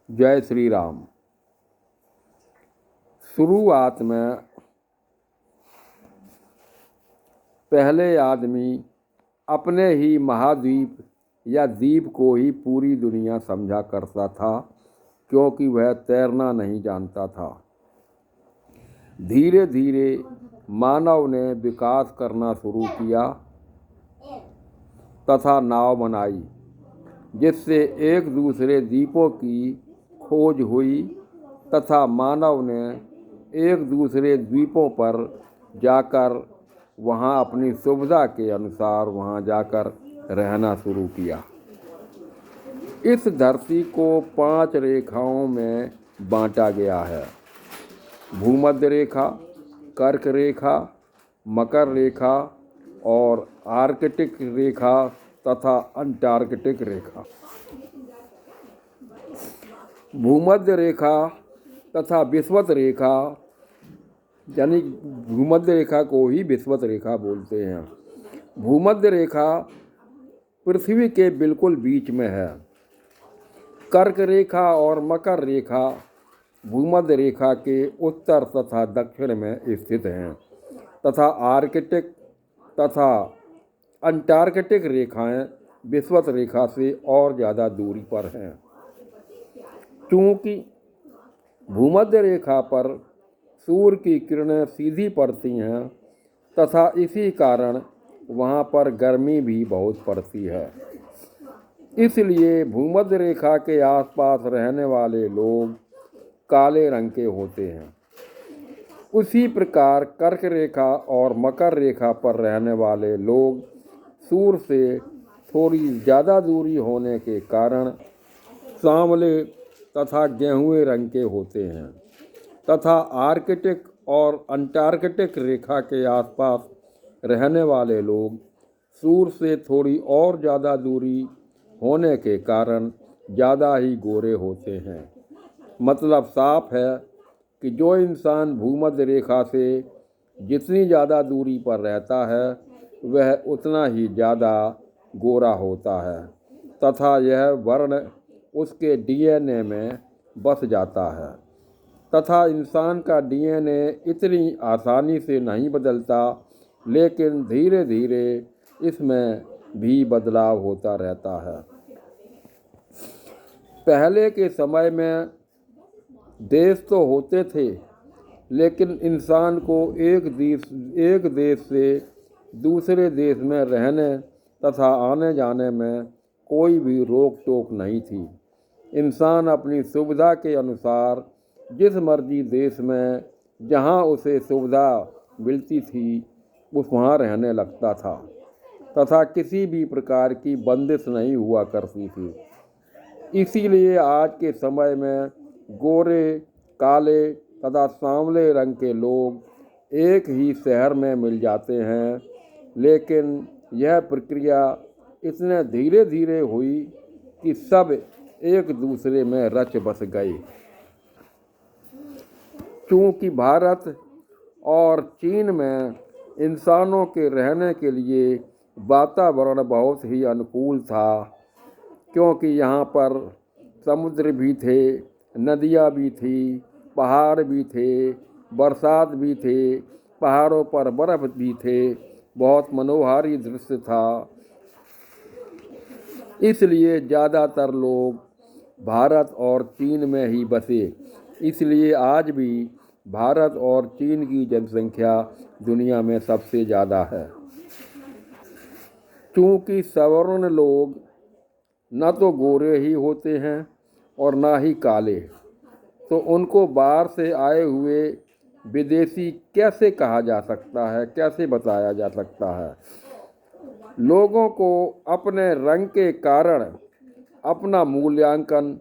जय श्री राम। शुरुआत में पहले आदमी अपने ही महाद्वीप या द्वीप को ही पूरी दुनिया समझा करता था, क्योंकि वह तैरना नहीं जानता था। धीरे धीरे मानव ने विकास करना शुरू किया तथा नाव बनाई, जिससे एक दूसरे द्वीपों की खोज हुई तथा मानव ने एक दूसरे द्वीपों पर जाकर वहां अपनी सुविधा के अनुसार वहां जाकर रहना शुरू किया। इस धरती को 5 रेखाओं में बांटा गया है: भूमध्य रेखा, कर्क रेखा, मकर रेखा और आर्कटिक रेखा तथा अंटार्कटिक रेखा। भूमध्य रेखा तथा विषुवत रेखा, यानी भूमध्य रेखा को ही विषुवत रेखा बोलते हैं। भूमध्य रेखा पृथ्वी के बिल्कुल बीच में है। कर्क रेखा और मकर रेखा भूमध्य रेखा के उत्तर तथा दक्षिण में स्थित हैं तथा आर्कटिक तथा अंटार्कटिक रेखाएं विषुवत रेखा से और ज़्यादा दूरी पर हैं। चूँकि भूमध्य रेखा पर सूर्य की किरणें सीधी पड़ती हैं तथा इसी कारण वहाँ पर गर्मी भी बहुत पड़ती है, इसलिए भूमध्य रेखा के आसपास रहने वाले लोग काले रंग के होते हैं। उसी प्रकार कर्क रेखा और मकर रेखा पर रहने वाले लोग सूर्य से थोड़ी ज़्यादा दूरी होने के कारण सांवले तथा गेहुए रंग के होते हैं तथा आर्कटिक और अंटार्कटिक रेखा के आसपास रहने वाले लोग सूर्य से थोड़ी और ज़्यादा दूरी होने के कारण ज़्यादा ही गोरे होते हैं। मतलब साफ है कि जो इंसान भूमध्य रेखा से जितनी ज़्यादा दूरी पर रहता है वह उतना ही ज़्यादा गोरा होता है तथा यह वर्ण उसके डीएनए में बस जाता है तथा इंसान का डीएनए इतनी आसानी से नहीं बदलता, लेकिन धीरे धीरे इसमें भी बदलाव होता रहता है। पहले के समय में देश तो होते थे, लेकिन इंसान को एक देश से दूसरे देश में रहने तथा आने जाने में कोई भी रोक टोक नहीं थी। इंसान अपनी सुविधा के अनुसार जिस मर्जी देश में जहाँ उसे सुविधा मिलती थी उस वहाँ रहने लगता था तथा किसी भी प्रकार की बंदिश नहीं हुआ करती थी। इसीलिए आज के समय में गोरे, काले तथा सांवले रंग के लोग एक ही शहर में मिल जाते हैं, लेकिन यह प्रक्रिया इतने धीरे धीरे हुई कि सब एक दूसरे में रच बस गए। चूँकि भारत और चीन में इंसानों के रहने के लिए वातावरण बहुत ही अनुकूल था, क्योंकि यहाँ पर समुद्र भी थे, नदियाँ भी थी, पहाड़ भी थे, बरसात भी थे, पहाड़ों पर बर्फ़ भी थे, बहुत मनोहारी दृश्य था। इसलिए ज़्यादातर लोग भारत और चीन में ही बसे। इसलिए आज भी भारत और चीन की जनसंख्या दुनिया में सबसे ज़्यादा है। चूँकि सवर्ण लोग न तो गोरे ही होते हैं और ना ही काले, तो उनको बाहर से आए हुए विदेशी कैसे कहा जा सकता है, कैसे बताया जा सकता है। लोगों को अपने रंग के कारण अपना मूल्यांकन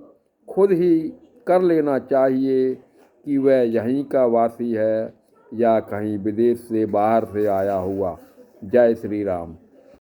खुद ही कर लेना चाहिए कि वह यहीं का वासी है या कहीं विदेश से बाहर से आया हुआ। जय श्री राम।